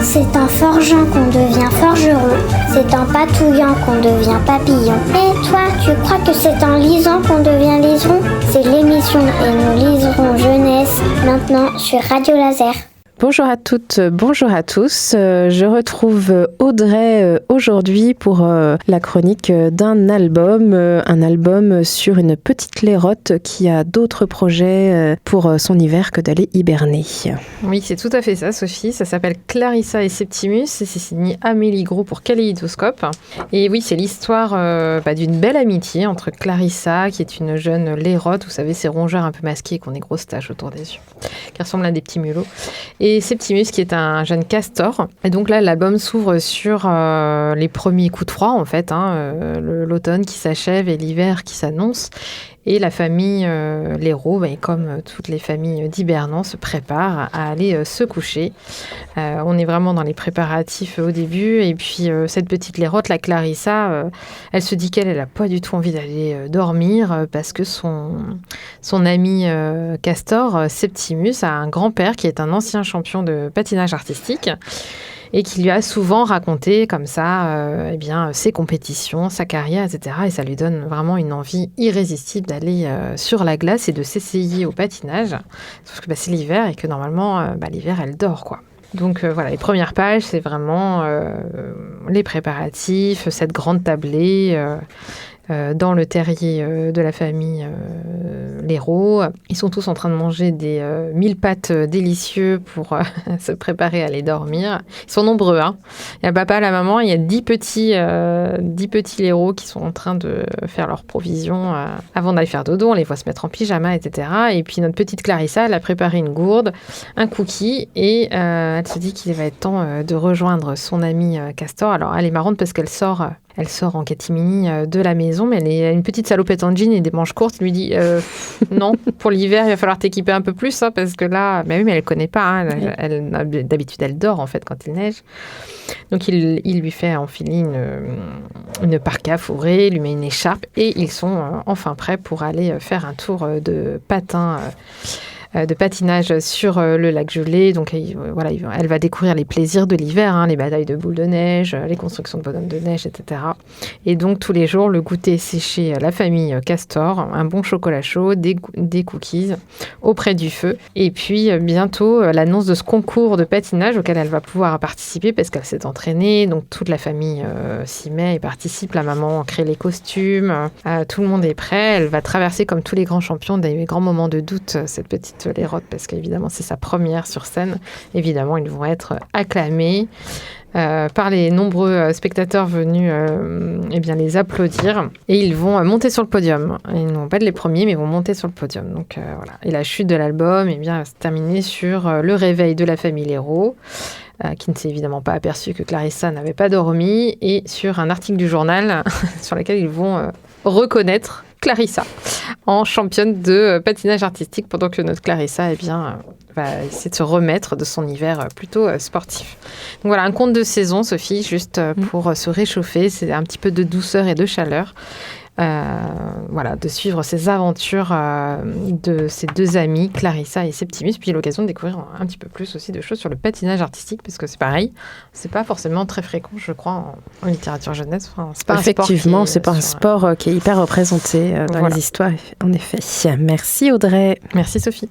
C'est en forgeant qu'on devient forgeron, c'est en patouillant qu'on devient papillon. Et toi, tu crois que c'est en lisant qu'on devient liseron? C'est l'émission Et nous liserons jeunesse, maintenant sur Radio Laser. Bonjour à toutes, bonjour à tous. Je retrouve Audrey aujourd'hui pour la chronique d'un album, un album sur une petite lairotte qui a d'autres projets pour son hiver que d'aller hiberner. Oui, c'est tout à fait ça, Sophie. Ça s'appelle Clarissa et Septimus et c'est signé Amélie Gros pour Kaléidoscope. Et oui, c'est l'histoire d'une belle amitié entre Clarissa, qui est une jeune lairotte, vous savez, ces rongeurs un peu masqués qui ont des grosses taches autour des yeux, qui ressemblent à des petits mulots. Et Septimus qui est un jeune castor. Et donc là, l'album s'ouvre sur les premiers coups de froid, en fait, l'automne qui s'achève et l'hiver qui s'annonce. Et la famille Léraud, comme toutes les familles d'hibernants, se prépare à aller se coucher. On est vraiment dans les préparatifs au début. Et puis, cette petite lairotte, la Clarissa, elle se dit qu'elle n'a pas du tout envie d'aller dormir parce que son ami castor, Septimus, a un grand-père qui est un ancien champion de patinage artistique et qui lui a souvent raconté comme ça ses compétitions, sa carrière, etc. Et ça lui donne vraiment une envie irrésistible d'aller sur la glace et de s'essayer au patinage. Sauf que c'est l'hiver et que normalement, l'hiver, elle dort, quoi. Donc voilà, les premières pages, c'est vraiment les préparatifs, cette grande tablée dans le terrier de la famille Léraud. Ils sont tous en train de manger des mille pâtes délicieux pour se préparer à aller dormir. Ils sont nombreux, hein. Il y a le papa, la maman, il y a 10 petits Léraud qui sont en train de faire leurs provisions avant d'aller faire dodo. On les voit se mettre en pyjama, etc. Et puis notre petite Clarissa, elle a préparé une gourde, un cookie et elle se dit qu'il va être temps de rejoindre son ami Castor. Alors elle est marrante parce qu'elle sort en catimini de la maison, mais elle a une petite salopette en jean et des manches courtes. Il lui dit non, pour l'hiver, il va falloir t'équiper un peu plus, parce que là, mais elle connaît pas. D'habitude, elle dort en fait quand il neige. Donc il lui fait enfiler une parka fourrée, lui met une écharpe et ils sont enfin prêts pour aller faire un tour de patinage sur le lac gelé. Donc elle va découvrir les plaisirs de l'hiver, les batailles de boules de neige, les constructions de bonhommes de neige, etc. Et donc tous les jours, le goûter c'est chez la famille Castor, un bon chocolat chaud, des cookies auprès du feu. Et puis bientôt, l'annonce de ce concours de patinage auquel elle va pouvoir participer parce qu'elle s'est entraînée. Donc toute la famille s'y met et participe. La maman crée les costumes. Tout le monde est prêt. Elle va traverser comme tous les grands champions des grands moments de doute, cette petite lairotte, parce qu'évidemment c'est sa première sur scène. Évidemment, ils vont être acclamés par les nombreux spectateurs venus les applaudir et ils vont monter sur le podium. Ils ne vont pas être les premiers, mais ils vont monter sur le podium. Donc voilà. Et la chute de l'album va se terminer sur le réveil de la famille Léraud, qui ne s'est évidemment pas aperçu que Clarissa n'avait pas dormi, et sur un article du journal sur lequel ils vont reconnaître Clarissa en championne de patinage artistique, pendant que notre Clarissa va essayer de se remettre de son hiver plutôt sportif. Donc voilà, un conte de saison, Sophie, juste pour se réchauffer. C'est un petit peu de douceur et de chaleur. De suivre ces aventures de ces deux amis, Clarissa et Septimus, puis l'occasion de découvrir un petit peu plus aussi de choses sur le patinage artistique, parce que c'est pareil, c'est pas forcément très fréquent, je crois, en littérature jeunesse. C'est pas Effectivement, c'est pas un sport qui est hyper représenté dans les histoires, en effet. Merci Audrey. Merci Sophie.